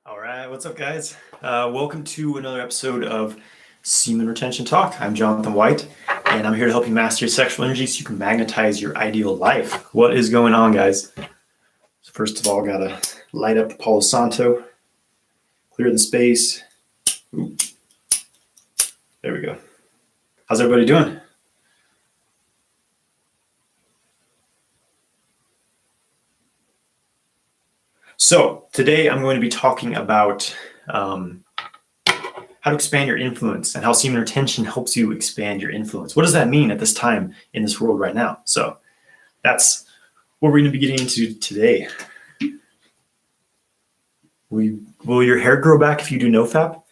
All right, what's up, guys? Welcome to another episode of Semen Retention Talk. I'm Johnathan White, and I'm here to help you master your sexual energy so you can magnetize your ideal life. What is going on, guys? So first of all, gotta light up the Palo Santo, clear the space. Ooh. There we go. How's everybody doing? So today I'm going to be talking about how to expand your influence and how semen retention helps you expand your influence. What does that mean at this time in this world right now? So that's what we're going to be getting into today. Will your hair grow back if you do nofap?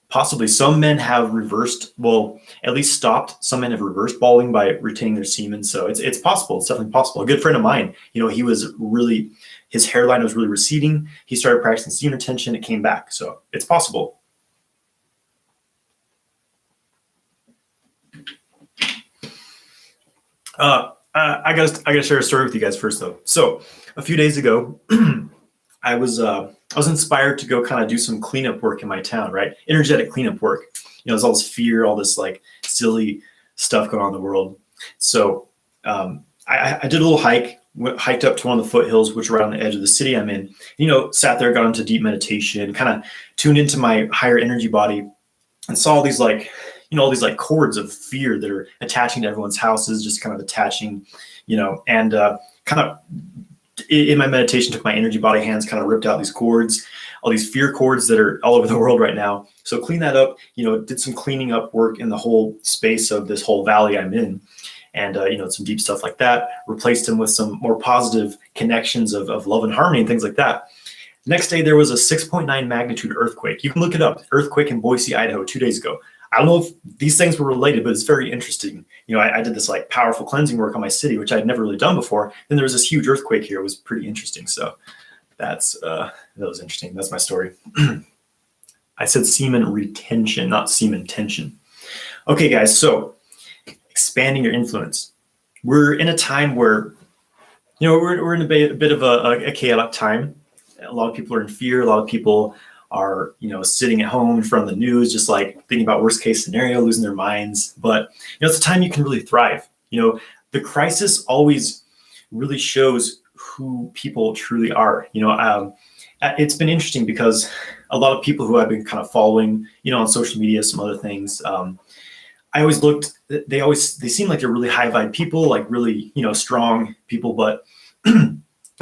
Possibly. Some men have reversed, well, at least stopped. Some men have reversed balding by retaining their semen. So it's possible. It's definitely possible. A good friend of mine, his hairline was really receding. He started practicing semen retention. It came back. So it's possible. I gotta share a story with you guys first, though. So a few days ago, I was inspired to go kind of do some cleanup work in my town, right? Energetic cleanup work. There's all this fear, all this like silly stuff going on in the world. So I did a little hike, hiked up to one of the foothills, which are right on the edge of the city I'm in. Sat there, got into deep meditation, kind of tuned into my higher energy body, and saw all these all these cords of fear that are attaching to everyone's houses, just kind of attaching, and kind of in my meditation, took my energy body hands, kind of ripped out these cords, all these fear cords that are all over the world right now. So clean that up, did some cleaning up work in the whole space of this whole valley I'm in. And, some deep stuff like that, replaced them with some more positive connections of love and harmony and things like that. Next day, there was a 6.9 magnitude earthquake. You can look it up, earthquake in Boise, Idaho, 2 days ago. I don't know if these things were related, but it's very interesting. I did this powerful cleansing work on my city, which I had never really done before. Then there was this huge earthquake here. It was pretty interesting. So that was interesting. That's my story. I said semen retention, not semen tension. Okay, guys. So expanding your influence. We're in a time where, we're in a bit of a chaotic time. A lot of people are in fear. A lot of people are sitting at home in front of the news, just thinking about worst case scenario, losing their minds. But it's a time you can really thrive. The crisis always really shows who people truly are. It's been interesting because a lot of people who I've been kind of following, on social media, some other things, I always looked, they seem like they're really high vibe people, really, strong people, but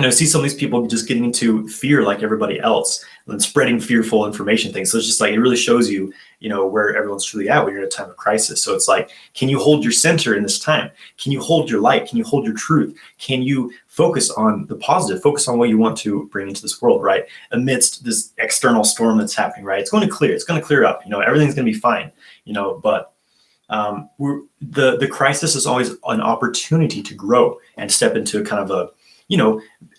see some of these people just getting into fear like everybody else and spreading fearful information things. So it's just it really shows you, where everyone's truly at when you're in a time of crisis. So it's can you hold your center in this time? Can you hold your light? Can you hold your truth? Can you focus on the positive, focus on what you want to bring into this world, right? Amidst this external storm that's happening, right? It's going to clear up, everything's going to be fine, but the crisis is always an opportunity to grow and step into kind of a,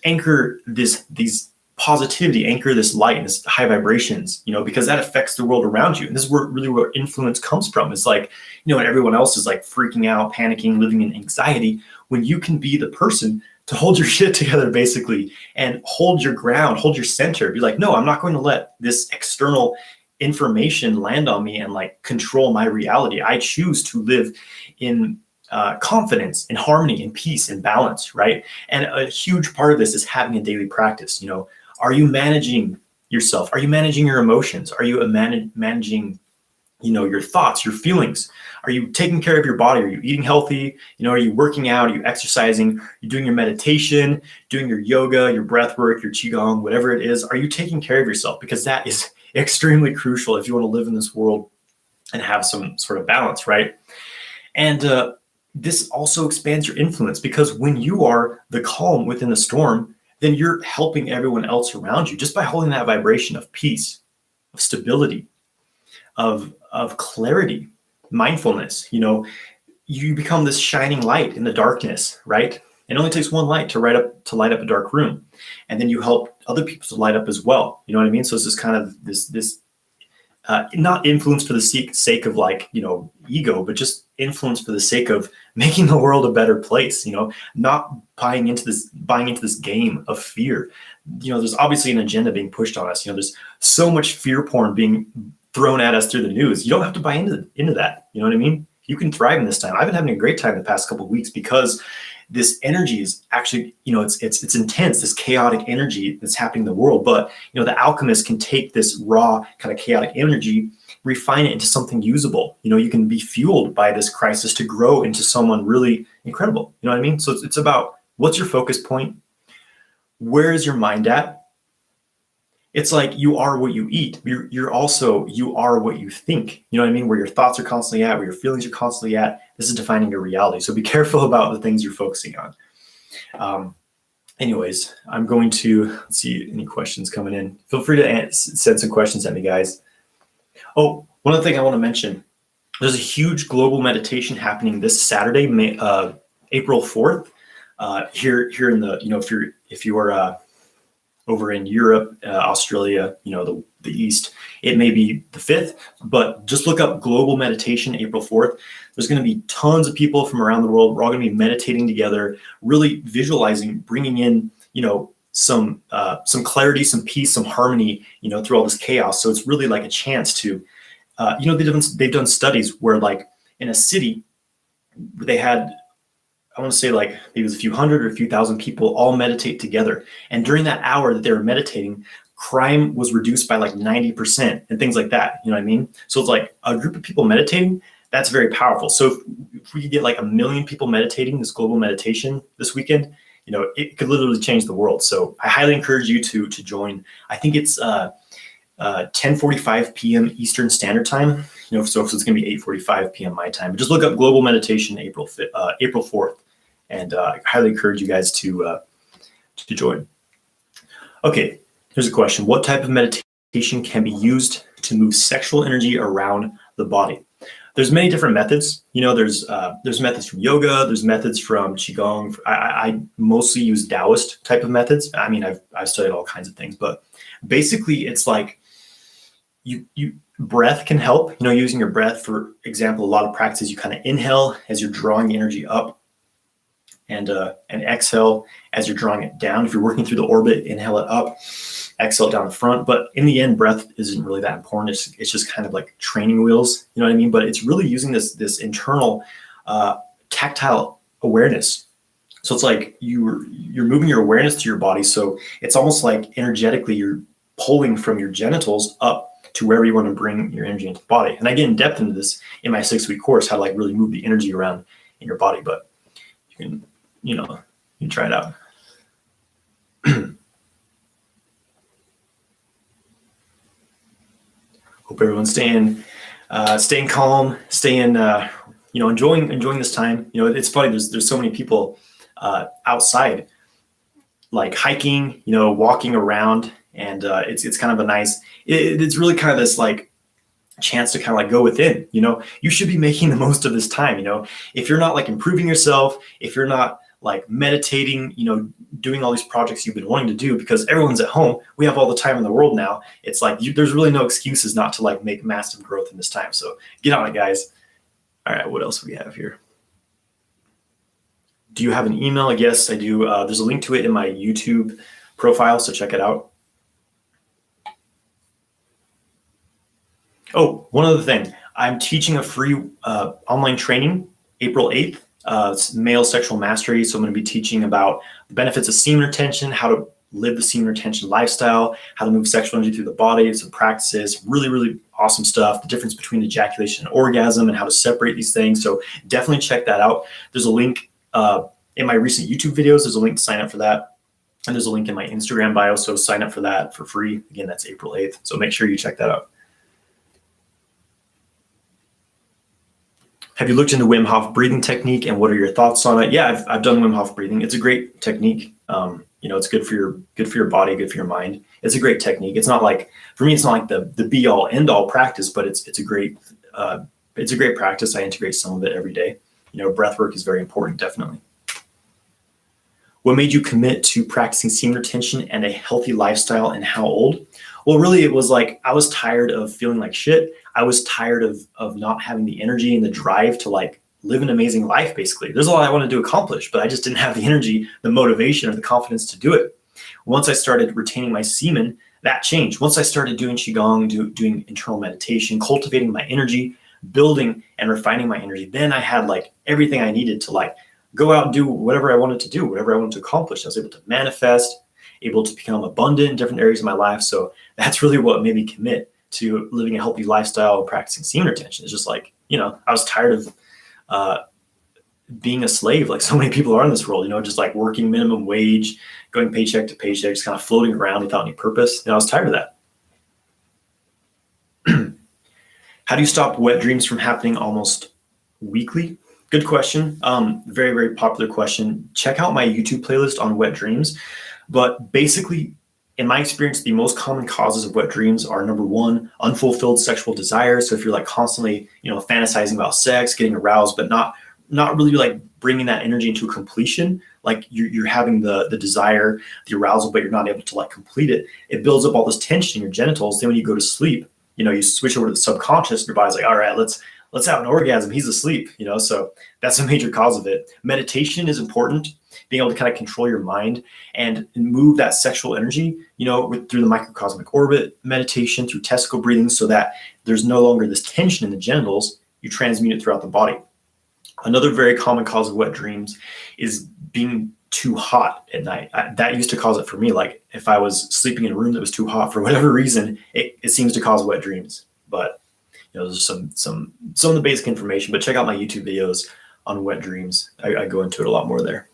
anchor these positivity, anchor this light and this high vibrations, because that affects the world around you. And this is where influence comes from. It's when everyone else is freaking out, panicking, living in anxiety, when you can be the person to hold your shit together, basically, and hold your ground, hold your center. Be no, I'm not going to let this external information land on me and control my reality. I choose to live in confidence, in harmony, in peace, in balance, right? And a huge part of this is having a daily practice. Are you managing yourself? Are you managing your emotions? Are you managing, your thoughts, your feelings? Are you taking care of your body? Are you eating healthy? Are you working out? Are you exercising? Are you doing your meditation, doing your yoga, your breath work, your qigong, whatever it is? Are you taking care of yourself? Because that is extremely crucial if you want to live in this world and have some sort of balance, right? And this also expands your influence, because when you are the calm within the storm, then you're helping everyone else around you just by holding that vibration of peace, of stability, of clarity, mindfulness. You become this shining light in the darkness, right? It only takes one light to light up a dark room, and then you help other people to light up as well. You know what I mean? So it's just kind of this not influence for the sake of like, ego, but just influence for the sake of making the world a better place, not buying into this game of fear. There's obviously an agenda being pushed on us. There's so much fear porn being thrown at us through the news. You don't have to buy into that. You know what I mean? You can thrive in this time. I've been having a great time the past couple of weeks because this energy is actually, it's intense, this chaotic energy that's happening in the world. But, the alchemist can take this raw kind of chaotic energy, refine it into something usable. You can be fueled by this crisis to grow into someone really incredible. You know what I mean? So it's about, what's your focus point? Where is your mind at? It's like you are what you eat. You are what you think. You know what I mean? Where your thoughts are constantly at, where your feelings are constantly at. This is defining your reality. So be careful about the things you're focusing on. Anyways, I'm going to, let's see any questions coming in. Feel free to send some questions at me, guys. Oh, one other thing I want to mention. There's a huge global meditation happening this Saturday, April 4th. Here in the, if you are over in Europe, Australia, the East, it may be the 5th, but just look up Global Meditation, April 4th. There's going to be tons of people from around the world. We're all going to be meditating together, really visualizing, bringing in, some clarity, some peace, some harmony, through all this chaos. So it's really like a chance to, they've done studies where, like, in a city, they had, I want to say, like, maybe it was a few hundred or a few thousand people all meditate together. And during that hour that they were meditating, crime was reduced by like 90% and things like that. You know what I mean? So it's like a group of people meditating, that's very powerful. So if we could get like 1 million people meditating this global meditation this weekend, it could literally change the world. So I highly encourage you to join. I think it's 10:45 p.m. Eastern Standard Time. So it's going to be 8:45 p.m. my time. But just look up Global Meditation April 4th. And I highly encourage you guys to join. Okay, here's a question. What type of meditation can be used to move sexual energy around the body? There's many different methods. There's methods from yoga. There's methods from Qigong. I mostly use Taoist type of methods. I mean, I've studied all kinds of things, but basically it's like you breath can help. Using your breath, for example, a lot of practices, you kind of inhale as you're drawing energy up, and exhale as you're drawing it down. If you're working through the orbit, inhale it up, exhale it down the front. But in the end, breath isn't really that important. It's just kind of like training wheels, you know what I mean? But it's really using this internal tactile awareness. So it's like you're moving your awareness to your body. So it's almost like energetically you're pulling from your genitals up to wherever you want to bring your energy into the body. And I get in depth into this in my 6-week course, how to like really move the energy around in your body. But you can try it out. Hope everyone's staying calm, enjoying this time. It's funny. There's so many people outside, like hiking, walking around, and it's kind of a nice. It's really kind of this like chance to kind of like go within. You should be making the most of this time. If you're not like improving yourself, if you're not like meditating, doing all these projects you've been wanting to do, because everyone's at home. We have all the time in the world now. It's like there's really no excuses not to like make massive growth in this time. So get on it, guys. All right, what else do we have here? Do you have an email? Yes, I do. There's a link to it in my YouTube profile, so check it out. Oh, one other thing. I'm teaching a free online training April 8th. It's male sexual mastery. So I'm going to be teaching about the benefits of semen retention, how to live the semen retention lifestyle, how to move sexual energy through the body, some practices, really, really awesome stuff. The difference between ejaculation and orgasm and how to separate these things. So definitely check that out. There's a link in my recent YouTube videos. There's a link to sign up for that. And there's a link in my Instagram bio. So sign up for that for free. Again, that's April 8th. So make sure you check that out. Have you looked into Wim Hof breathing technique, and what are your thoughts on it? Yeah, I've done Wim Hof breathing. It's a great technique. It's good for your body, good for your mind. It's a great technique. It's not like, for me, it's not like the be all end all practice, but it's a great practice. I integrate some of it every day. Breath work is very important, definitely. What made you commit to practicing semen retention and a healthy lifestyle, and how old? Well, really, it was like I was tired of feeling like shit. I was tired of not having the energy and the drive to like live an amazing life, basically. There's a lot I wanted to accomplish, but I just didn't have the energy, the motivation, or the confidence to do it. Once I started retaining my semen, that changed. Once I started doing Qigong, doing internal meditation, cultivating my energy, building and refining my energy, then I had like everything I needed to like go out and do whatever I wanted to do, whatever I wanted to accomplish. I was able to manifest, able to become abundant in different areas of my life. So that's really what made me commit to living a healthy lifestyle and practicing semen retention. It's just like, I was tired of uh, being a slave like so many people are in this world, just like working minimum wage, going paycheck to paycheck, just kind of floating around without any purpose. I was tired of that. How do you stop wet dreams from happening almost weekly? Good question. Very, very popular question. Check out my YouTube playlist on wet dreams. But basically, in my experience, the most common causes of wet dreams are, number one, unfulfilled sexual desire. So if you're like constantly, fantasizing about sex, getting aroused, but not really like bringing that energy into a completion, like you're having the desire, the arousal, but you're not able to like complete it. It builds up all this tension in your genitals. Then when you go to sleep, you switch over to the subconscious, and your body's like, all right, let's have an orgasm. He's asleep, so that's a major cause of it. Meditation is important, being able to kind of control your mind and move that sexual energy, through the microcosmic orbit meditation, through testicle breathing, so that there's no longer this tension in the genitals. You transmute it throughout the body. Another very common cause of wet dreams is being too hot at night. That used to cause it for me. Like if I was sleeping in a room that was too hot for whatever reason, it seems to cause wet dreams. But there's some of the basic information. But check out my YouTube videos on wet dreams. I go into it a lot more there.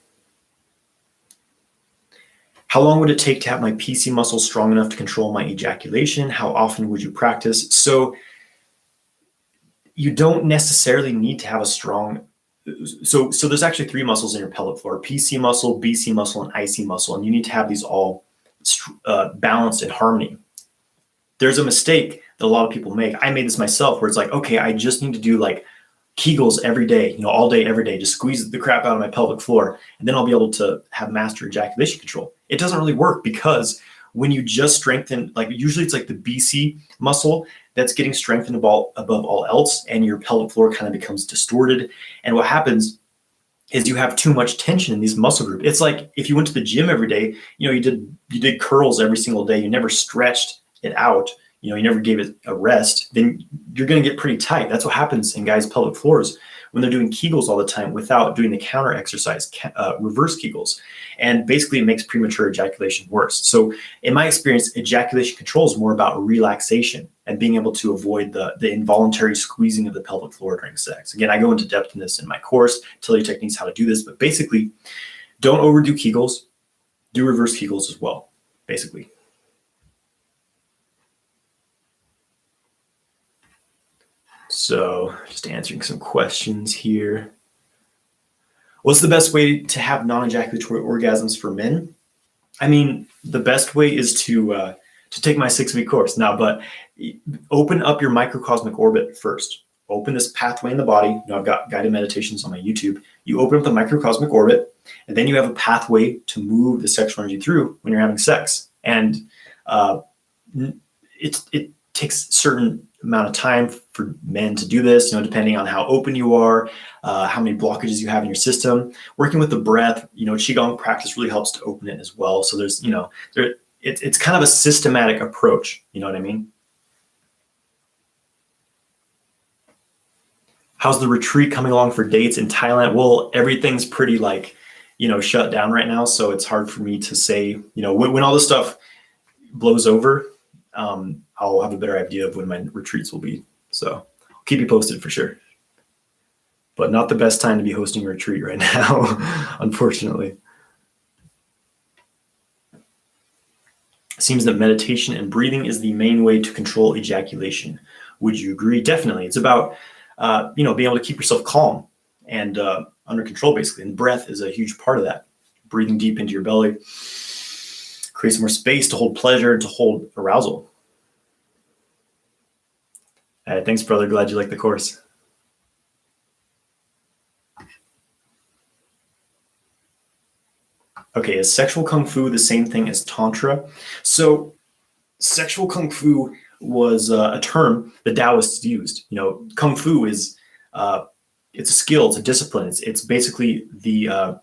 How long would it take to have my PC muscles strong enough to control my ejaculation? How often would you practice? So you don't necessarily need to have a strong. So there's actually three muscles in your pelvic floor: PC muscle, BC muscle, and IC muscle, and you need to have these all balanced in harmony. There's a mistake that a lot of people make. I made this myself, where it's like, okay, I just need to do like Kegels every day, all day, every day, just squeeze the crap out of my pelvic floor, and then I'll be able to have master ejaculation control. It doesn't really work, because when you just strengthen, like usually it's like the BC muscle that's getting strengthened above all else, and your pelvic floor kind of becomes distorted. And what happens is you have too much tension in these muscle groups. It's like if you went to the gym every day, you did curls every single day, you never stretched it out, you never gave it a rest, then you're going to get pretty tight. That's what happens in guys' pelvic floors when they're doing Kegels all the time without doing the counter exercise, reverse Kegels. And basically it makes premature ejaculation worse. So in my experience, ejaculation control is more about relaxation and being able to avoid the involuntary squeezing of the pelvic floor during sex. Again, I go into depth in this in my course, tell you techniques how to do this, but basically don't overdo Kegels, do reverse Kegels as well, basically. So just answering some questions here. What's the best way to have non-ejaculatory orgasms for men? I mean, the best way is to take my 6-week course now, but open up your microcosmic orbit first. Open this pathway in the body. I've got guided meditations on my YouTube. You open up the microcosmic orbit, and then you have a pathway to move the sexual energy through when you're having sex. And it takes a certain amount of time for men to do this, depending on how open you are, how many blockages you have in your system. Working with the breath, Qigong practice really helps to open it as well. So there's, it's kind of a systematic approach. You know what I mean? How's the retreat coming along for dates in Thailand? Well, everything's pretty shut down right now. So it's hard for me to say, when all this stuff blows over, I'll have a better idea of when my retreats will be. So I'll keep you posted for sure. But not the best time to be hosting a retreat right now, unfortunately. It seems that meditation and breathing is the main way to control ejaculation. Would you agree? Definitely. It's about, being able to keep yourself calm and under control, basically. And breath is a huge part of that. Breathing deep into your belly creates more space to hold pleasure and to hold arousal. Thanks, brother. Glad you like the course. Okay, is sexual kung fu the same thing as Tantra? So sexual kung fu was a term the Taoists used. Kung fu is it's a skill, it's a discipline. It's basically the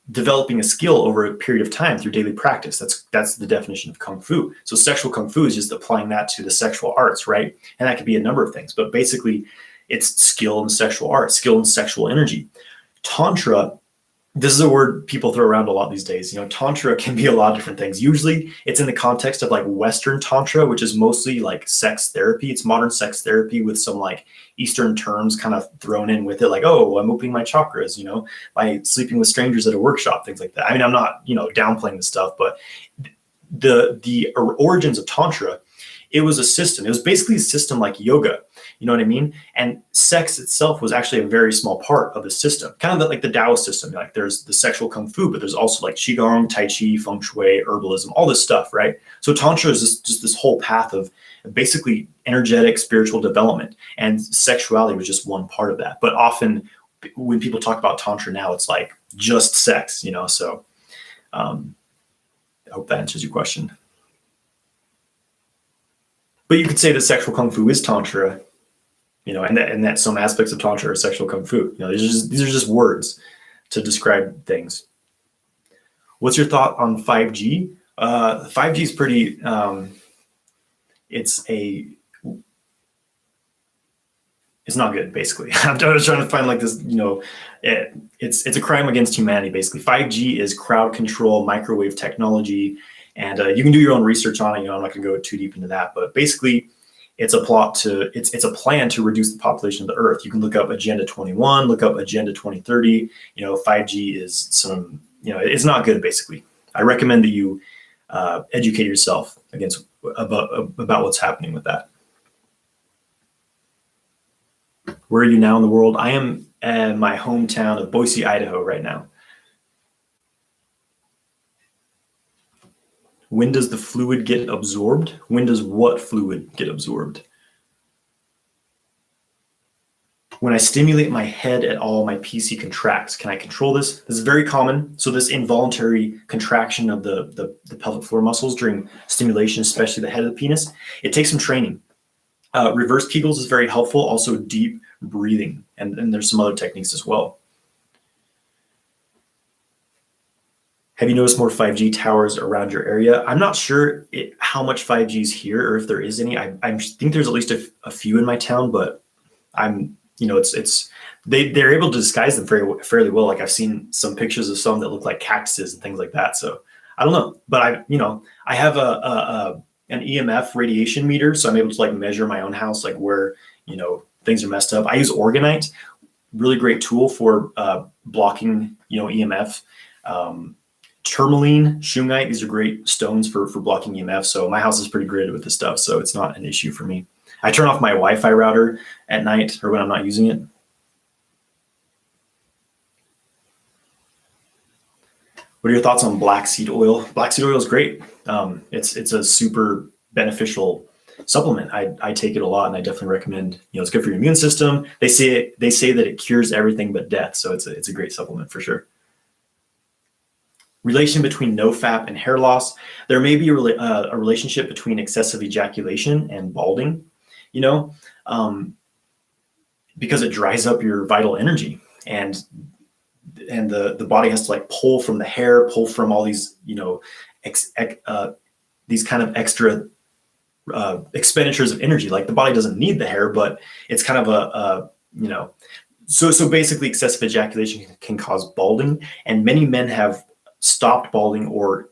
developing a skill over a period of time through daily practice. That's the definition of kung fu. So sexual kung fu is just applying that to the sexual arts, right? And that could be a number of things, but basically it's skill in sexual arts, skill in sexual energy. Tantra, this is a word people throw around a lot these days. Tantra can be a lot of different things. Usually it's in the context of like Western Tantra, which is mostly like sex therapy. It's modern sex therapy with some like Eastern terms kind of thrown in with it. Like, oh, I'm opening my chakras, by sleeping with strangers at a workshop, things like that. I mean, I'm not, downplaying the stuff, but the origins of Tantra, it was a system. It was basically a system like yoga. You know what I mean? And sex itself was actually a very small part of the system, kind of like the Taoist system. Like there's the sexual kung fu, but there's also like qigong, tai chi, feng shui, herbalism, all this stuff, right? So Tantra is just this whole path of basically energetic spiritual development, and sexuality was just one part of that. But often when people talk about Tantra now, it's like just sex, So I hope that answers your question. But you could say that sexual kung fu is Tantra, and that some aspects of Tantra are sexual kung fu. These are just words to describe things. What's your thought on 5G? 5G is pretty. It's not good, basically. I was trying to find like this. It's a crime against humanity, basically. 5G is crowd control, microwave technology, and you can do your own research on it. I'm not going to go too deep into that, but basically, it's a plan to reduce the population of the Earth. You can look up Agenda 21, look up Agenda 2030. 5G is it's not good, basically. I recommend that you educate yourself about what's happening with that. Where are you now in the world? I am in my hometown of Boise, Idaho right now. When does the fluid get absorbed? When does what fluid get absorbed? When I stimulate my head at all, my PC contracts. Can I control this? This is very common. So this involuntary contraction of the pelvic floor muscles during stimulation, especially the head of the penis, it takes some training. Reverse Kegels is very helpful. Also deep breathing. And there's some other techniques as well. Have you noticed more 5G towers around your area? I'm not sure how much 5G is here or if there is any. I think there's at least a few in my town, but they're able to disguise them fairly well. Like I've seen some pictures of some that look like cactuses and things like that. So I don't know, but I have an EMF radiation meter, so I'm able to like measure my own house, like where things are messed up. I use Orgonite, really great tool for blocking EMF. Tourmaline, shungite, these are great stones for blocking EMF. So my house is pretty gridded with this stuff, so it's not an issue for me. I turn off my Wi-Fi router at night or when I'm not using it. What are your thoughts on black seed oil? Black seed oil is great. It's a super beneficial supplement. I take it a lot, and I definitely recommend. It's good for your immune system. They say that it cures everything but death, so it's a great supplement for sure. Relation between nofap and hair loss. There may be a relationship between excessive ejaculation and balding, because it dries up your vital energy, and the body has to like pull from the hair, pull from all these, these kind of extra expenditures of energy. Like the body doesn't need the hair, but it's kind of so basically excessive ejaculation can cause balding, and many men have stopped balding or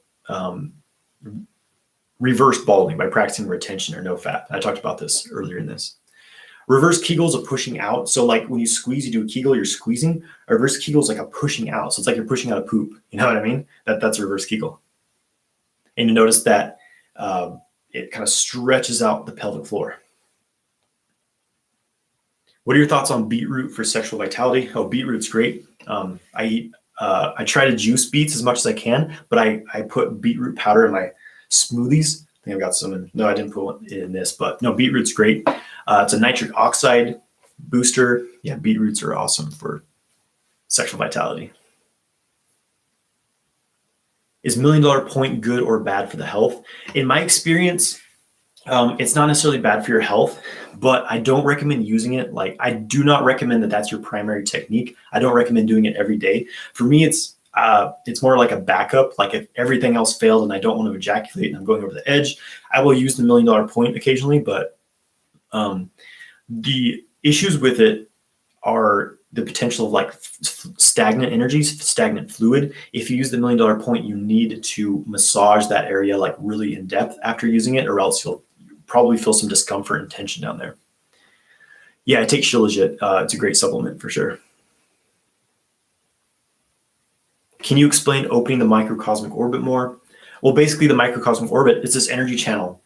reversed balding by practicing retention or nofap. I talked about this earlier in this. Reverse Kegels are pushing out. So like when you squeeze, you do a Kegel, you're squeezing. A reverse Kegel is like a pushing out. So it's like you're pushing out a poop. You know what I mean? That's a reverse Kegel. And you notice that it kind of stretches out the pelvic floor. What are your thoughts on beetroot for sexual vitality? Oh, beetroot's great. I try to juice beets as much as I can, but I put beetroot powder in my smoothies. I think I've got some in. No, I didn't put it in this, but no, beetroot's great. It's a nitric oxide booster. Yeah, beetroots are awesome for sexual vitality. Is $1 million point good or bad for the health? In my experience, it's not necessarily bad for your health, but I don't recommend using it. Like, I do not recommend that that's your primary technique. I don't recommend doing it every day. For me, it's more like a backup. Like, if everything else failed and I don't want to ejaculate and I'm going over the edge, I will use the $1 million point occasionally. But the issues with it are the potential of like stagnant energies, stagnant fluid. If you use the $1 million point, you need to massage that area like really in depth after using it, or else you'll probably feel some discomfort and tension down there. Yeah, I take Shilajit. It's a great supplement for sure. Can you explain opening the microcosmic orbit more? Well, basically the microcosmic orbit is this energy channel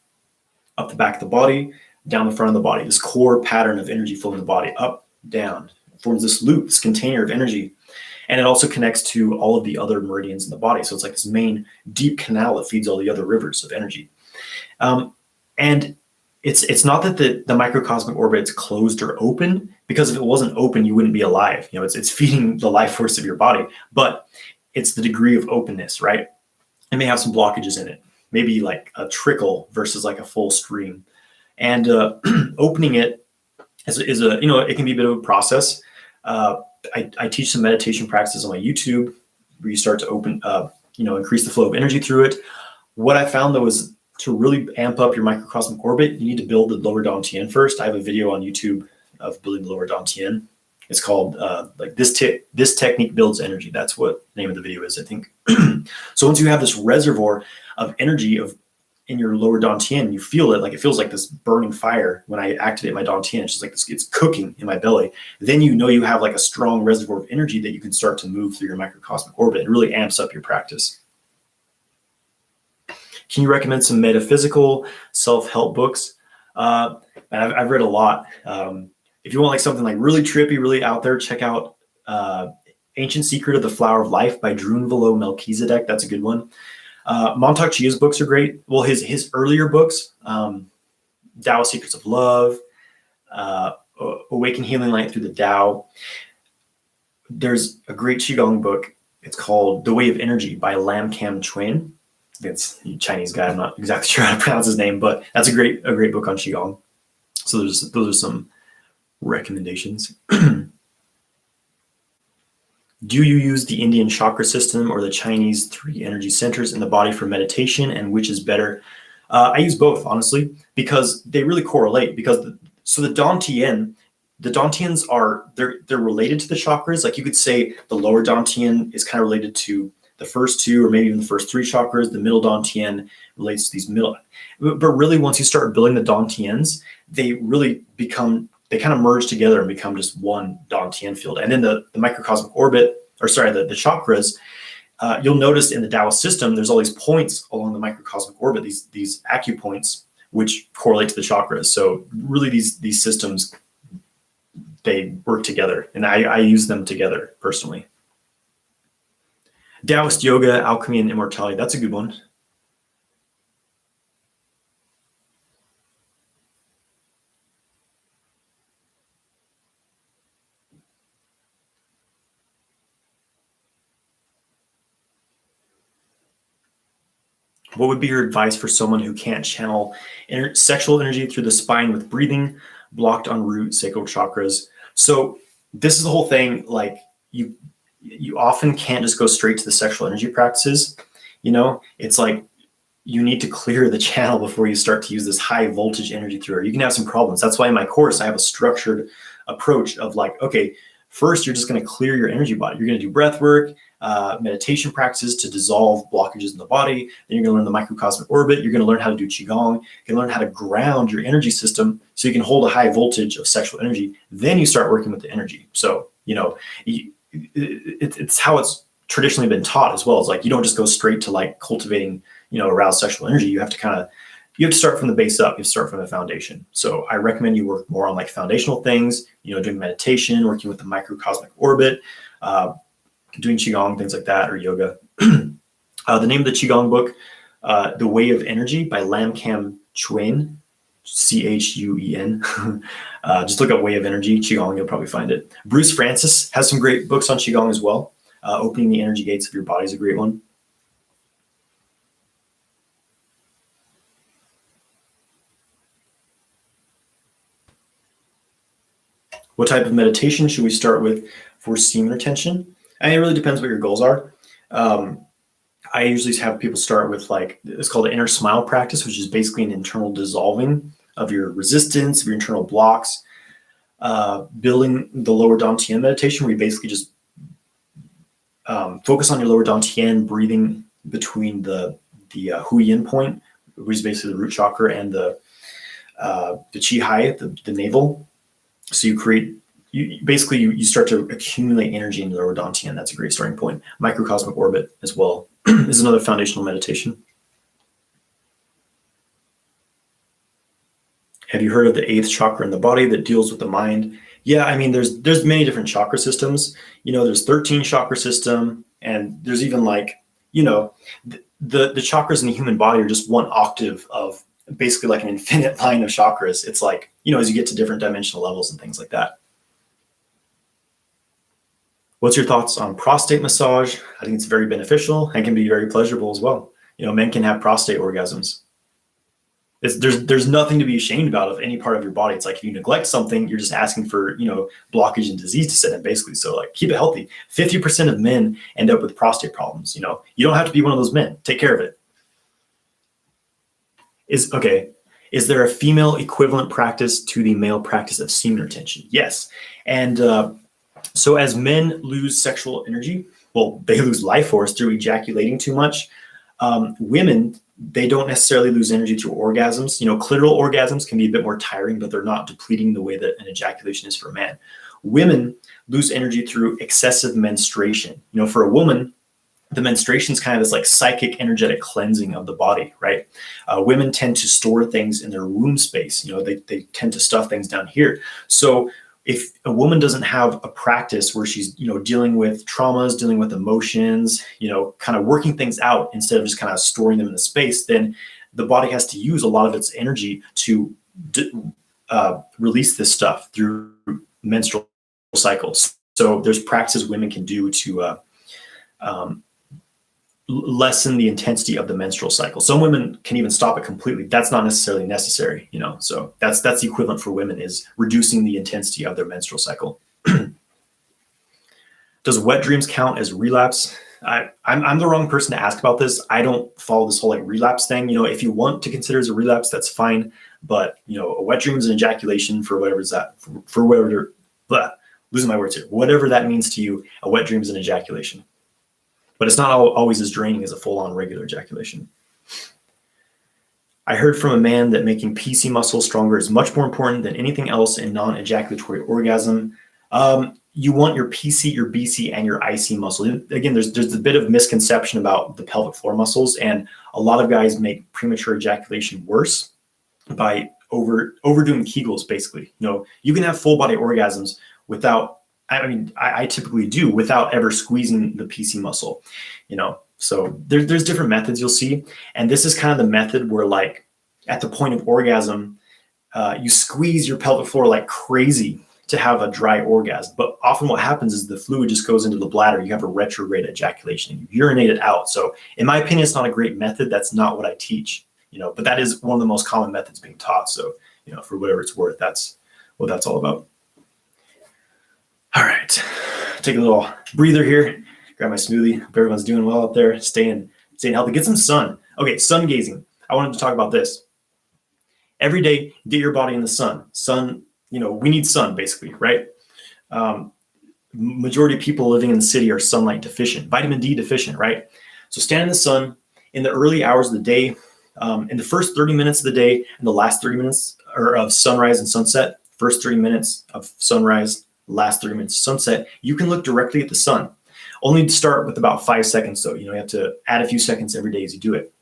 up the back of the body, down the front of the body, this core pattern of energy flowing the body up, down. It forms this loop, this container of energy. And it also connects to all of the other meridians in the body. So it's like this main deep canal that feeds all the other rivers of energy. And it's not that the microcosmic orbit is closed or open, because if it wasn't open, you wouldn't be alive. You know, it's feeding the life force of your body, but it's the degree of openness, right? It may have some blockages in it, maybe like a trickle versus like a full stream. And opening it is a, you know, it can be a bit of a process. I teach some meditation practices on my YouTube where you start to open, increase the flow of energy through it. What I found though is to really amp up your microcosmic orbit, you need to build the lower dantian first. I have a video on YouTube of building the lower dantian. It's called this technique builds energy. That's what the name of the video is, I think. So once you have this reservoir of energy in your lower dantian, you feel it, like it feels like this burning fire when I activate my dantian. It's just like this, it's cooking in my belly. Then you know you have like a strong reservoir of energy that you can start to move through your microcosmic orbit. It really amps up your practice. Can you recommend some metaphysical self-help books? I've read a lot. If you want like something like really trippy, really out there, check out Ancient Secret of the Flower of Life by Drunvalo Melchizedek. That's a good one. Montauk Chia's books are great. Well, his earlier books, Tao Secrets of Love, Awaken Healing Light Through the Tao. There's a great Qigong book. It's called The Way of Energy by Lam Kam Chuen. It's a Chinese guy. I'm not exactly sure how to pronounce his name, but that's a great book on Qigong. So those are some recommendations. Do you use the Indian chakra system or the Chinese 3 energy centers in the body for meditation, and which is better? I use both, honestly, because they really correlate. Because the dantians are they're related to the chakras. Like you could say the lower dantian is kind of related to the first 2, or maybe even the first 3 chakras. The middle dantian relates to these middle. But really, once you start building the dantians, they kind of merge together and become just one dantian field. And then the microcosmic orbit, the chakras, you'll notice in the Taoist system, there's all these points along the microcosmic orbit, these acupoints, which correlate to the chakras. So really these systems, they work together, and I use them together personally. Taoist yoga, alchemy, and immortality. That's a good one. What would be your advice for someone who can't channel sexual energy through the spine with breathing, blocked on root, sacral chakras? So this is the whole thing. Like you often can't just go straight to the sexual energy practices. You know, it's like you need to clear the channel before you start to use this high voltage energy through it. You can have some problems. That's why in my course, I have a structured approach of like, okay, first, you're just going to clear your energy body. You're going to do breath work, meditation practices to dissolve blockages in the body. Then you're going to learn the microcosmic orbit. You're going to learn how to do Qigong. You're going to learn how to ground your energy system so you can hold a high voltage of sexual energy. Then you start working with the energy. So, you know, it's how it's traditionally been taught as well. It's like you don't just go straight to like cultivating, aroused sexual energy. You have to start from the base up. You have to start from the foundation. So I recommend you work more on like foundational things, doing meditation, working with the microcosmic orbit, doing Qigong, things like that, or yoga. The name of the Qigong book, The Way of Energy by Lam Kam Chuen, Chuen. Just look up Way of Energy, Qigong, you'll probably find it. Bruce Francis has some great books on Qigong as well. Opening the Energy Gates of Your Body is a great one. What type of meditation should we start with for semen retention? And it really depends what your goals are. I usually have people start with it's called the inner smile practice, which is basically an internal dissolving of your resistance, of your internal blocks. Building the lower dantian meditation, where you basically just focus on your lower dantian, breathing between the hu yin point, which is basically the root chakra, and the chi hai, the navel. So you start to accumulate energy in the lower dantian. That's a great starting point. Microcosmic orbit as well is another foundational meditation. Have you heard of the 8th chakra in the body that deals with the mind? Yeah, I mean, there's many different chakra systems. There's 13 chakra system, and there's even the chakras in the human body are just one octave of basically like an infinite line of chakras. It's as you get to different dimensional levels and things like that. What's your thoughts on prostate massage? I think it's very beneficial and can be very pleasurable as well. Men can have prostate orgasms. There's nothing to be ashamed about of any part of your body. It's like if you neglect something, you're just asking for blockage and disease to set in, basically. So keep it healthy. 50% of men end up with prostate problems. You don't have to be one of those men. Take care of it. Is there a female equivalent practice to the male practice of semen retention? Yes. And so as men lose sexual energy, well, they lose life force through ejaculating too much. Women, they don't necessarily lose energy through orgasms. Clitoral orgasms can be a bit more tiring, but they're not depleting the way that an ejaculation is for a man. Women lose energy through excessive menstruation. For a woman, the menstruation is kind of this psychic, energetic cleansing of the body, right? Women tend to store things in their womb space. They tend to stuff things down here. So if a woman doesn't have a practice where she's, dealing with traumas, dealing with emotions, kind of working things out instead of just kind of storing them in the space, then the body has to use a lot of its energy to release this stuff through menstrual cycles. So there's practices women can do to lessen the intensity of the menstrual cycle. Some women can even stop it completely. That's not necessarily necessary, so that's the equivalent for women, is reducing the intensity of their menstrual cycle. Does wet dreams count as relapse? I'm the wrong person to ask about this. I don't follow this whole relapse thing. If you want to consider it as a relapse, that's fine. But a wet dream is an ejaculation for whatever is that, for whatever, losing my words here. Whatever that means to you, a wet dream is an ejaculation. But it's not always as draining as a full-on regular ejaculation. I heard from a man that making PC muscle stronger is much more important than anything else in non-ejaculatory orgasm. You want your PC, your BC, and your IC muscle. Again, there's a bit of misconception about the pelvic floor muscles, and a lot of guys make premature ejaculation worse by overdoing Kegels, basically. You can have full-body orgasms without, I typically do, without ever squeezing the PC muscle, So there's different methods you'll see. And this is kind of the method where at the point of orgasm, you squeeze your pelvic floor like crazy to have a dry orgasm. But often what happens is the fluid just goes into the bladder. You have a retrograde ejaculation and you urinate it out. So in my opinion, it's not a great method. That's not what I teach, but that is one of the most common methods being taught. So, for whatever it's worth, that's what that's all about. All right, take a little breather here. Grab my smoothie. Hope everyone's doing well up there, staying healthy. Get some sun. Okay, sun gazing. I wanted to talk about this. Every day, get your body in the sun. Sun, we need sun, basically, right? Majority of people living in the city are sunlight deficient, vitamin D deficient, right? So stand in the sun in the early hours of the day, in the first 30 minutes of the day, and the last 30 minutes of sunrise and sunset. First 30 minutes of sunrise, last 30 minutes of sunset. You can look directly at the sun. Only to start with about 5 seconds, though. You have to add a few seconds every day as you do it.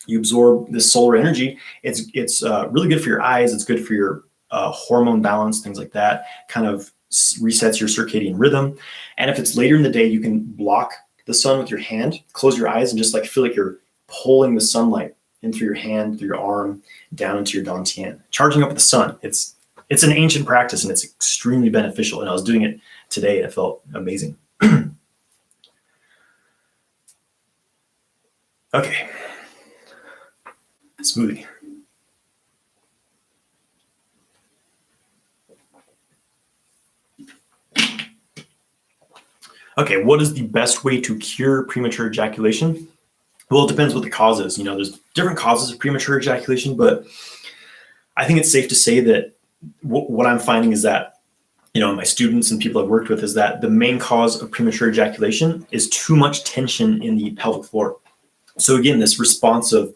You absorb this solar energy. It's really good for your eyes. It's good for your hormone balance, things like that. Kind of resets your circadian rhythm. And if it's later in the day, you can block the sun with your hand, close your eyes, and just feel like you're pulling the sunlight in through your hand, through your arm, down into your dantian, charging up with the sun. It's an ancient practice and it's extremely beneficial. And I was doing it today and it felt amazing. Okay. Smoothie. Okay, what is the best way to cure premature ejaculation? Well, it depends what the cause is. There's different causes of premature ejaculation, but I think it's safe to say that what I'm finding is that, my students and people I've worked with, is that the main cause of premature ejaculation is too much tension in the pelvic floor. So again, this response of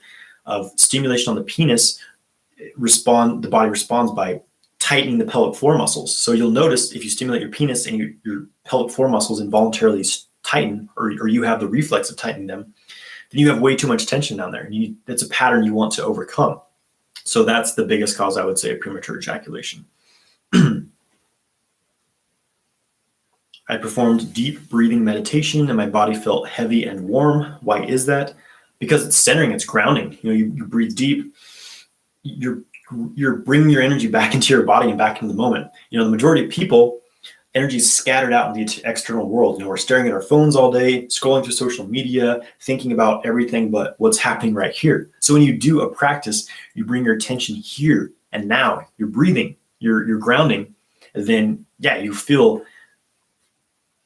stimulation on the penis, the body responds by tightening the pelvic floor muscles. So you'll notice if you stimulate your penis and your pelvic floor muscles involuntarily tighten, or you have the reflex of tightening them, then you have way too much tension down there. That's a pattern you want to overcome. So that's the biggest cause, I would say, of premature ejaculation. I performed deep breathing meditation and my body felt heavy and warm. Why is that? Because it's centering, it's grounding. You breathe deep, you're bringing your energy back into your body and back into the moment. The majority of people, energy is scattered out in the external world. We're staring at our phones all day, scrolling through social media, thinking about everything but what's happening right here. So when you do a practice, you bring your attention here and now. You're breathing, you're grounding, and then you feel,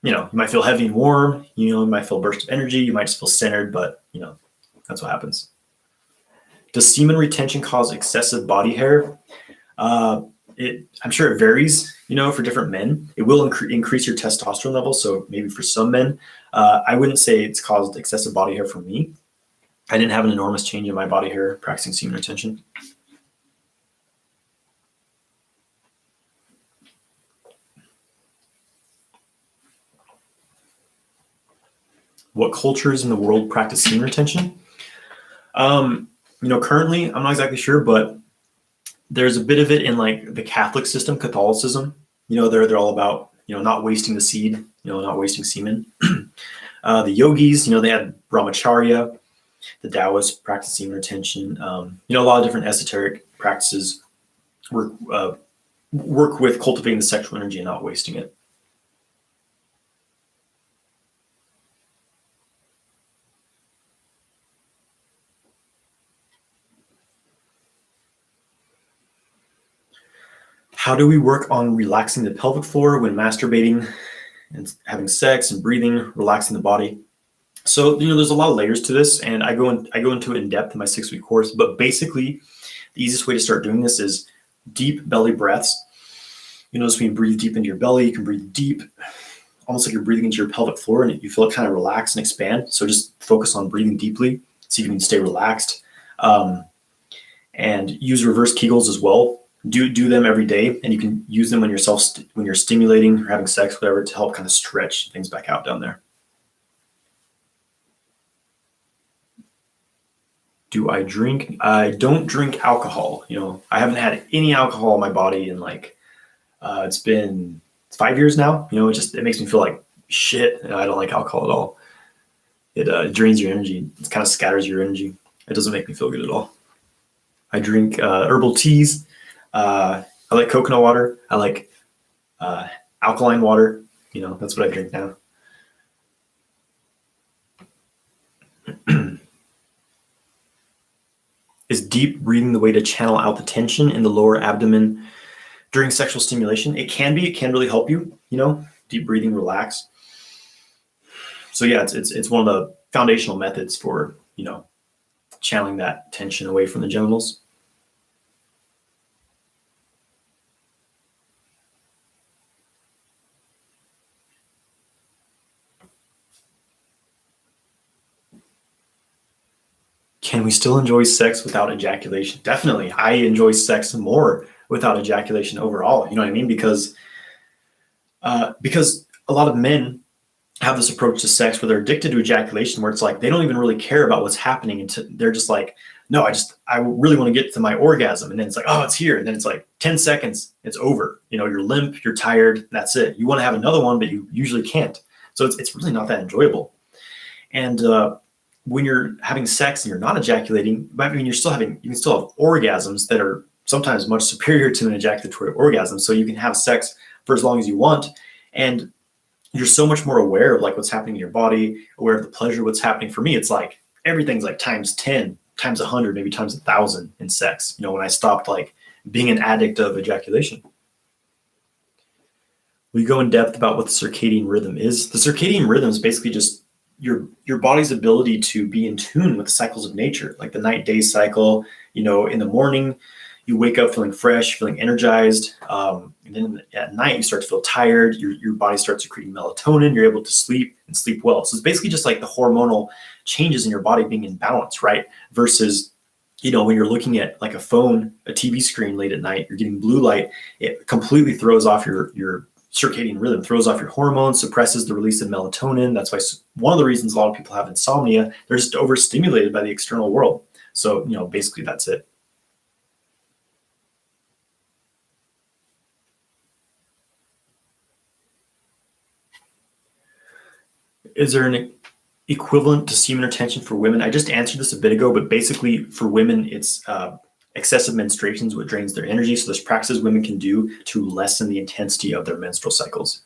you might feel heavy and warm, you might feel a burst of energy, you might just feel centered, but that's what happens. Does semen retention cause excessive body hair? I'm sure it varies, for different men. It will increase your testosterone level. So maybe for some men, I wouldn't say it's caused excessive body hair for me. I didn't have an enormous change in my body hair practicing semen retention. What cultures in the world practice semen retention? Currently, I'm not exactly sure, but there's a bit of it in like the Catholic system, Catholicism. They're all about, not wasting the seed, not wasting semen. The yogis, they had brahmacharya. The Taoists practice semen retention. A lot of different esoteric practices work with cultivating the sexual energy and not wasting it. How do we work on relaxing the pelvic floor when masturbating and having sex and breathing, relaxing the body? So, there's a lot of layers to this, and I go into it in depth in my 6-week course, but basically the easiest way to start doing this is deep belly breaths. Notice when you breathe deep into your belly, you can breathe deep, almost like you're breathing into your pelvic floor, and you feel it kind of relax and expand. So just focus on breathing deeply so you can stay relaxed. And use reverse Kegels as well. Do them every day, and you can use them when you're stimulating or having sex, whatever, to help kind of stretch things back out down there. Do I drink? I don't drink alcohol. I haven't had any alcohol in my body in it's been 5 years now. It makes me feel like shit. I don't like alcohol at all. It drains your energy. It kind of scatters your energy. It doesn't make me feel good at all. I drink herbal teas. I like coconut water. I like alkaline water. That's what I drink now. Is deep breathing the way to channel out the tension in the lower abdomen during sexual stimulation? It can be. It can really help you. Deep breathing, relax. So yeah, it's one of the foundational methods for channeling that tension away from the genitals. Can we still enjoy sex without ejaculation? Definitely. I enjoy sex more without ejaculation overall. You know what I mean? Because a lot of men have this approach to sex where they're addicted to ejaculation, where it's like they don't even really care about what's happening until they're just like, no, I really want to get to my orgasm. And then it's like, oh, it's here. And then it's like 10 seconds, it's over. You're limp, you're tired, that's it. You want to have another one, but you usually can't. So it's really not that enjoyable. And when you're having sex and you're not ejaculating, you can still have orgasms that are sometimes much superior to an ejaculatory orgasm. So you can have sex for as long as you want, and you're so much more aware of what's happening in your body, aware of the pleasure, what's happening. For me, it's like everything's like times 10, times 100, maybe times 1,000 in sex. When I stopped being an addict of ejaculation. We go in depth about what the circadian rhythm is. The circadian rhythm is basically just your body's ability to be in tune with the cycles of nature, like the night-day cycle. In the morning, you wake up feeling fresh, feeling energized. And then at night, you start to feel tired. Your body starts secreting melatonin. You're able to sleep and sleep well. So it's basically just like the hormonal changes in your body being in balance, right? Versus, when you're looking at like a phone, a TV screen late at night, you're getting blue light. It completely throws off your circadian rhythm, throws off your hormones, suppresses the release of melatonin. That's why one of the reasons a lot of people have insomnia, they're just overstimulated by the external world. So, basically that's it. Is there an equivalent to semen retention for women? I just answered this a bit ago, but basically for women, it's excessive menstruation is what drains their energy. So there's practices women can do to lessen the intensity of their menstrual cycles.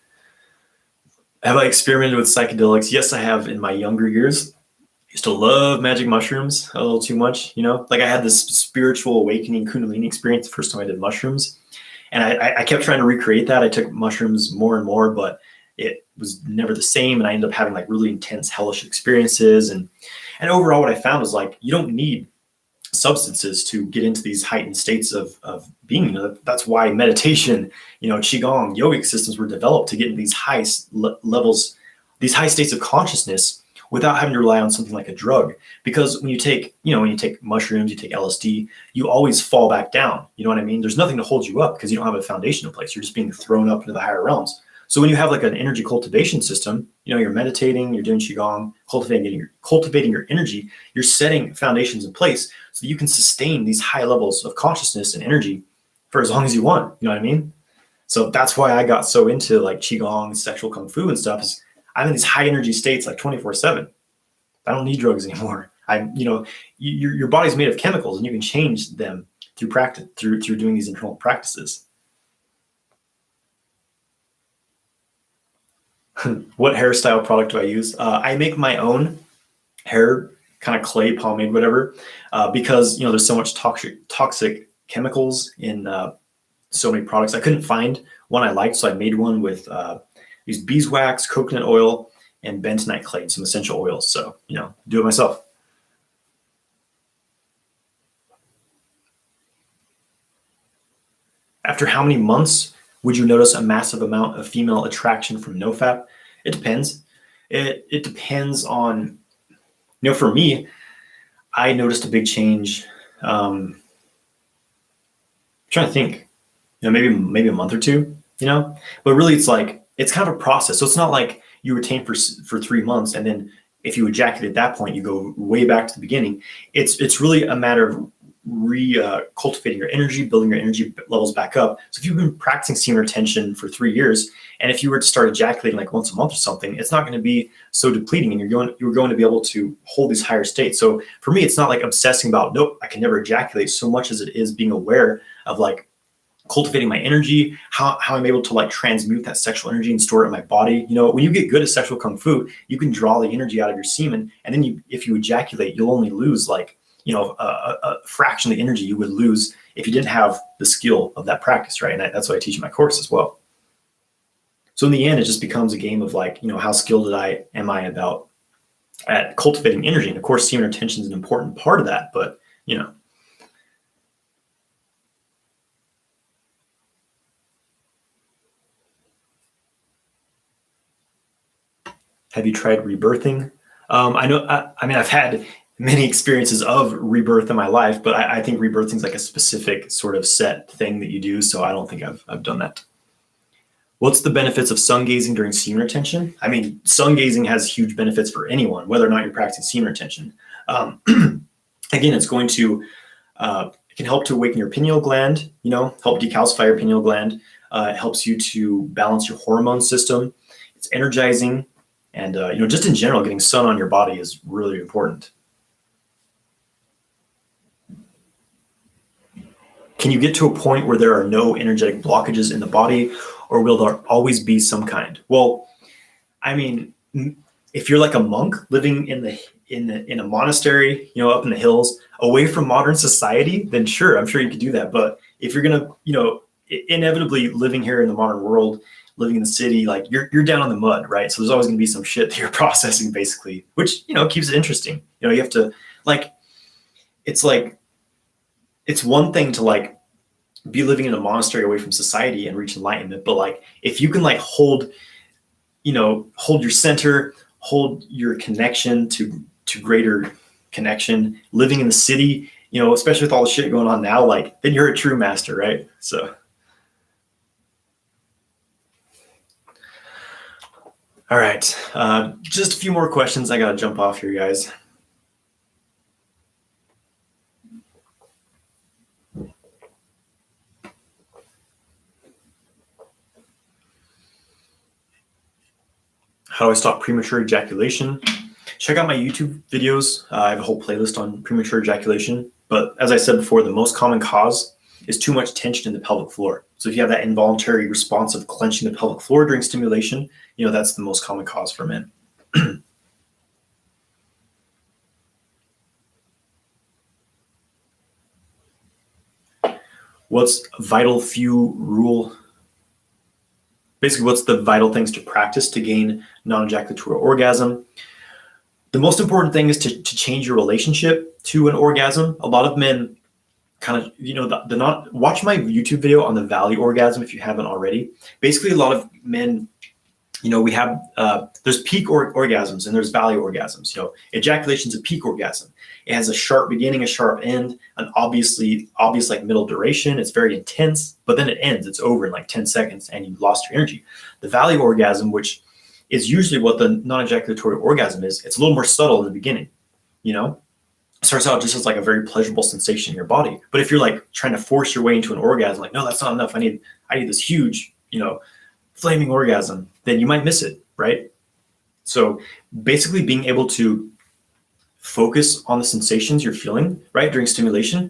Have I experimented with psychedelics? Yes, I have in my younger years. I used to love magic mushrooms a little too much, like I had this spiritual awakening Kundalini experience the first time I did mushrooms. And I kept trying to recreate that. I took mushrooms more and more, but it was never the same. And I ended up having like really intense hellish experiences. And overall what I found was like, you don't need substances to get into these heightened states of being. That's why meditation, qigong, yogic systems were developed to get into these high levels, these high states of consciousness without having to rely on something like a drug. Because when you take mushrooms, you take LSD, you always fall back down. You know what I mean? There's nothing to hold you up because you don't have a foundation in place. You're just being thrown up into the higher realms. So when you have like an energy cultivation system, you're meditating, you're doing qigong, cultivating your energy, you're setting foundations in place so that you can sustain these high levels of consciousness and energy for as long as you want. You know what I mean? So that's why I got so into like qigong, sexual kung fu and stuff. Is I'm in these high energy states like 24/7. I don't need drugs anymore. Your body's made of chemicals and you can change them through practice, through doing these internal practices. What hairstyle product do I use? I make my own hair, kind of clay pomade, whatever, because there's so much toxic chemicals in so many products. I couldn't find one I liked, so I made one with used beeswax, coconut oil, and bentonite clay, and some essential oils. So do it myself. After how many months would you notice a massive amount of female attraction from nofap? It depends. It depends on, for me, I noticed a big change. I'm trying to think, maybe a month or two, but really it's kind of a process. So it's not like you retain for 3 months and then if you ejaculate at that point, you go way back to the beginning. It's really a matter of cultivating your energy, building your energy levels back up. So if you've been practicing semen retention for 3 years, and if you were to start ejaculating like once a month or something, it's not going to be so depleting, and you're going to be able to hold these higher states. So for me, it's not like obsessing about, nope, I can never ejaculate, so much as it is being aware of like cultivating my energy, how I'm able to like transmute that sexual energy and store it in my body. When you get good at sexual kung fu, you can draw the energy out of your semen, and then if you ejaculate, you'll only lose like a fraction of the energy you would lose if you didn't have the skill of that practice, right? And that's what I teach in my course as well. So in the end, it just becomes a game of like, how skilled am I about at cultivating energy? And of course, semen retention is an important part of that, but Have you tried rebirthing? I've had many experiences of rebirth in my life, but I think rebirthing is like a specific sort of set thing that you do. So I don't think I've done that. What's the benefits of sun gazing during semen retention? Sun gazing has huge benefits for anyone, whether or not you're practicing semen retention. Again, it's going to, it can help to awaken your pineal gland, help decalcify your pineal gland. It helps you to balance your hormone system. It's energizing. And, just in general, getting sun on your body is really important. Can you get to a point where there are no energetic blockages in the body, or will there always be some kind? Well, if you're like a monk living in a monastery, up in the hills, away from modern society, then sure, I'm sure you could do that. But if you're gonna, inevitably living here in the modern world, living in the city, like you're down in the mud, right? So there's always going to be some shit that you're processing, basically, which keeps it interesting. You have to like it's one thing to like be living in a monastery away from society and reach enlightenment, but like if you can like hold your center, hold your connection to greater connection, living in the city, especially with all the shit going on now, like then you're a true master, right? So all right, just a few more questions. I gotta jump off here, guys. How do I stop premature ejaculation? Check out my YouTube videos. I have a whole playlist on premature ejaculation. But as I said before, the most common cause is too much tension in the pelvic floor. So if you have that involuntary response of clenching the pelvic floor during stimulation, that's the most common cause for men. What's vital few rule? Basically, what's the vital things to practice to gain non-ejaculatory orgasm? The most important thing is to change your relationship to an orgasm. A lot of men kind of, watch my YouTube video on the valley orgasm if you haven't already. Basically, a lot of men, we have, there's peak orgasms and there's valley orgasms. Ejaculation is a peak orgasm. It has a sharp beginning, a sharp end, an obvious like middle duration. It's very intense, but then it ends. It's over in like 10 seconds and you lost your energy. The valley orgasm, which is usually what the non-ejaculatory orgasm is, it's a little more subtle in the beginning, It starts out just as like a very pleasurable sensation in your body. But if you're like trying to force your way into an orgasm, like, no, that's not enough. I need this huge, flaming orgasm, then you might miss it, right? So basically being able to focus on the sensations you're feeling, right, during stimulation,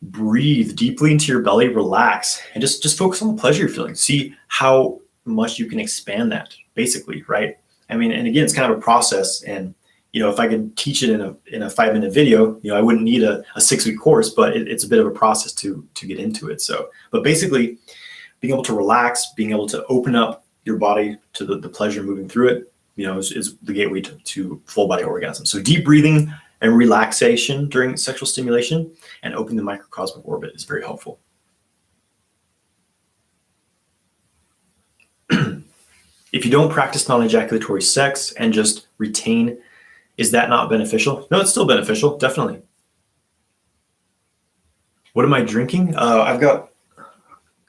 breathe deeply into your belly, relax, and just focus on the pleasure you're feeling. See how much you can expand that, basically, right? I mean, and again, it's kind of a process. And if I could teach it in a 5-minute video, I wouldn't need a 6-week course, but it's a bit of a process to get into it. So, but basically being able to relax, being able to open up your body to the pleasure moving through it, is the gateway to full body orgasm. So deep breathing and relaxation during sexual stimulation and opening the microcosmic orbit is very helpful. If you don't practice non-ejaculatory sex and just retain, is that not beneficial? No, it's still beneficial, definitely. What am I drinking? I've got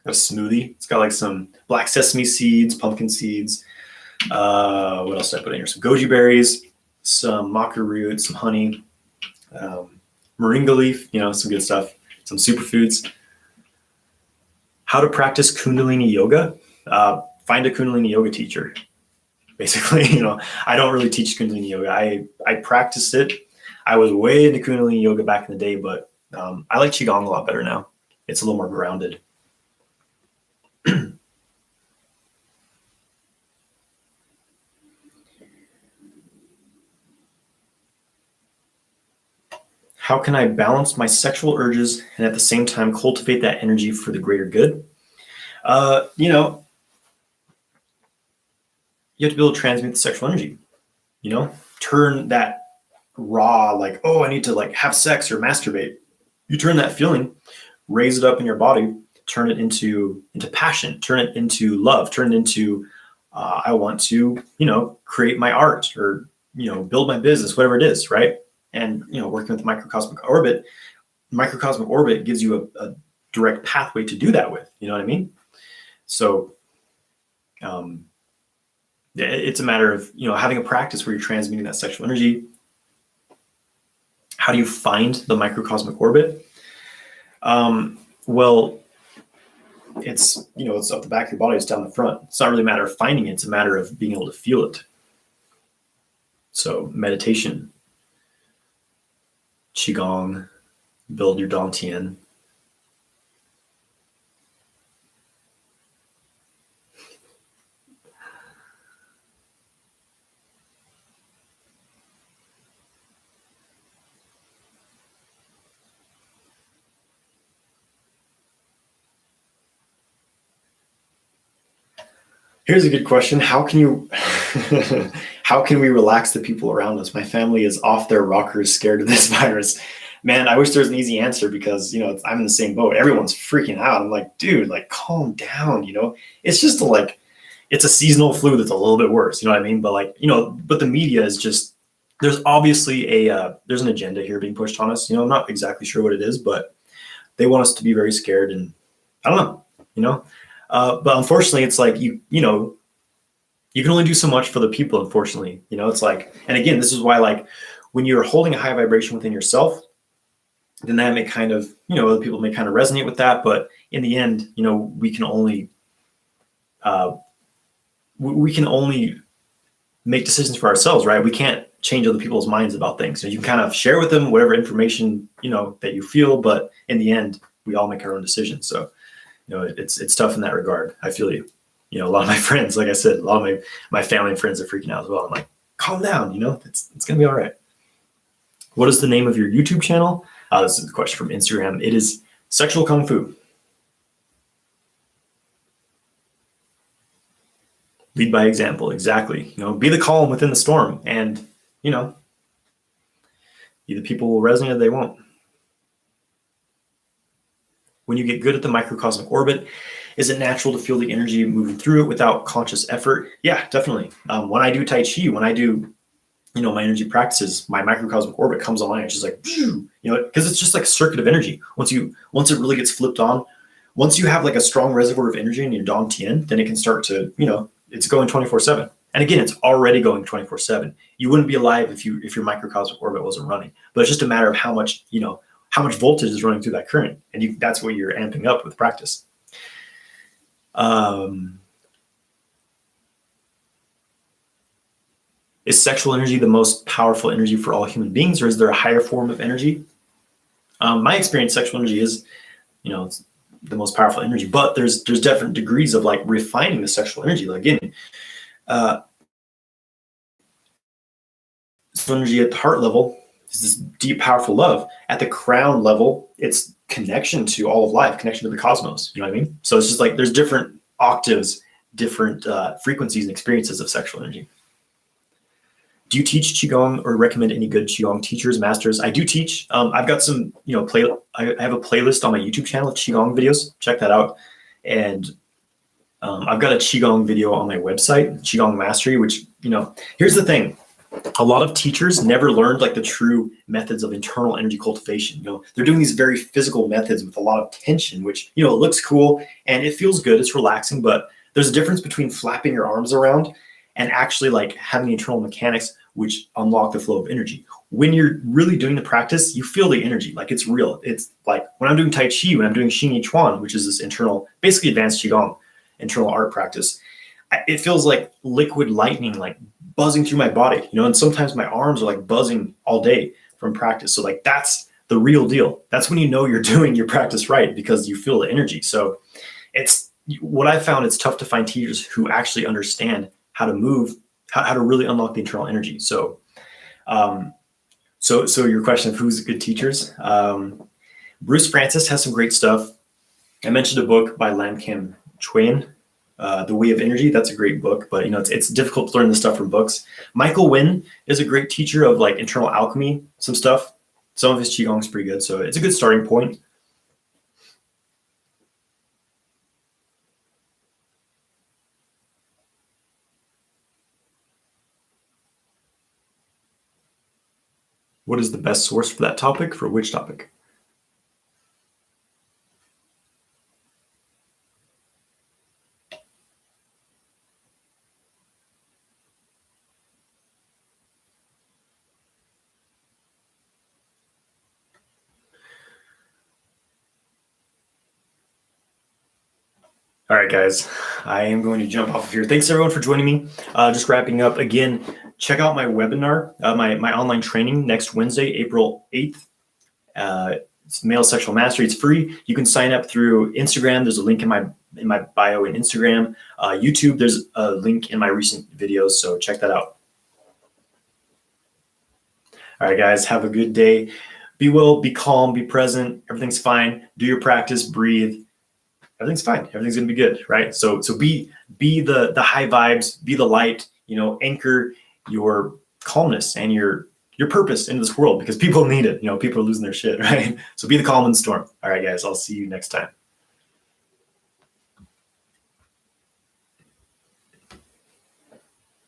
a smoothie. It's got like some black sesame seeds, pumpkin seeds. What else did I put in here? Some goji berries, some maca root, some honey, moringa leaf, some good stuff, some superfoods. How to practice Kundalini yoga? Find a Kundalini yoga teacher. Basically, I don't really teach Kundalini yoga. I practiced it. I was way into Kundalini yoga back in the day, but I like Qigong a lot better now. It's a little more grounded. How can I balance my sexual urges and at the same time cultivate that energy for the greater good? You have to be able to transmute the sexual energy, turn that raw, like, oh, I need to like have sex or masturbate. You turn that feeling, raise it up in your body, turn it into passion, turn it into love, turn it into, I want to, create my art or, build my business, whatever it is, right? And, working with the microcosmic orbit gives you a direct pathway to do that with, you know what I mean? So, it's a matter of, having a practice where you're transmuting that sexual energy. How do you find the microcosmic orbit? Well, it's up the back of your body, it's down the front. It's not really a matter of finding it, it's a matter of being able to feel it. So meditation, Qigong, build your Dantian. Here's a good question. How can you, how can we relax the people around us? My family is off their rockers, scared of this virus. Man, I wish there was an easy answer because, I'm in the same boat. Everyone's freaking out. I'm like, dude, like calm down, it's just it's a seasonal flu that's a little bit worse. You know what I mean? But but the media is just, there's obviously there's an agenda here being pushed on us. I'm not exactly sure what it is, but they want us to be very scared, and I don't know, but unfortunately it's like, you can only do so much for the people, unfortunately. It's like, and again, this is why, like, when you're holding a high vibration within yourself, then that may kind of, other people may kind of resonate with that. But in the end, we can only, we can only make decisions for ourselves, right? We can't change other people's minds about things. So you can kind of share with them whatever information, that you feel, but in the end, we all make our own decisions. So, it's tough in that regard. I feel you. A lot of my friends, like I said, a lot of my family and friends are freaking out as well. I'm like, calm down, it's going to be all right. What is the name of your YouTube channel? This is a question from Instagram. It is Sexual Kung Fu. Lead by example. Exactly. Be the calm within the storm, and, either people will resonate or they won't. When you get good at the microcosmic orbit, is it natural to feel the energy moving through it without conscious effort? Yeah, definitely. When I do Tai Chi, when I do, my energy practices, my microcosmic orbit comes online. It's just like, because it's just like a circuit of energy. Once it really gets flipped on, once you have like a strong reservoir of energy in your Dantian, then it can start to, it's going 24/7. And again, it's already going 24/7. You wouldn't be alive if your microcosmic orbit wasn't running. But it's just a matter of how much voltage is running through that current, and that's what you're amping up with practice. Is sexual energy the most powerful energy for all human beings, or is there a higher form of energy? My experience, sexual energy is, it's the most powerful energy, but there's different degrees of like refining the sexual energy. Like, again, sexual energy at the heart level is this deep, powerful love. At the crown level, it's connection to all of life, connection to the cosmos. You know what I mean? So it's just like there's different octaves, different frequencies and experiences of sexual energy. Do you teach Qigong or recommend any good Qigong teachers, masters? I do teach. I've got some, I have a playlist on my YouTube channel of Qigong videos. Check that out. And I've got a Qigong video on my website, Qigong Mastery, which, here's the thing. A lot of teachers never learned like the true methods of internal energy cultivation. They're doing these very physical methods with a lot of tension, which, it looks cool and it feels good. It's relaxing, but there's a difference between flapping your arms around and actually like having internal mechanics which unlock the flow of energy. When you're really doing the practice, you feel the energy, like it's real. It's like when I'm doing Tai Chi, when I'm doing Xing Yi Chuan, which is this internal, basically advanced Qigong, internal art practice, it feels like liquid lightning, like buzzing through my body, and sometimes my arms are like buzzing all day from practice. So like, that's the real deal. That's when you're doing your practice right, because you feel the energy. So it's what I found, it's tough to find teachers who actually understand how to move, how to really unlock the internal energy. So, so your question of who's good teachers, Bruce Francis has some great stuff. I mentioned a book by Lam Kim Chuen, The Way of Energy. That's a great book, but it's difficult to learn this stuff from books. Michael Wynn is a great teacher of like internal alchemy, some stuff. Some of his Qigong is pretty good. So it's a good starting point. What is the best source for that topic? For which topic? All right, guys, I am going to jump off of here. Thanks everyone for joining me. Just wrapping up again, check out my webinar, my online training next Wednesday, April 8th. It's Male Sexual Mastery. It's free. You can sign up through Instagram. There's a link in my bio in Instagram. YouTube, there's a link in my recent videos, so check that out. All right, guys, have a good day. Be well, be calm, be present. Everything's fine. Do your practice, breathe. everything's fine. Everything's gonna be good, right? So be the high vibes, be the light, anchor your calmness and your purpose into this world, because people need it. People are losing their shit, right? So be the calm in the storm. All right, guys, I'll see you next time.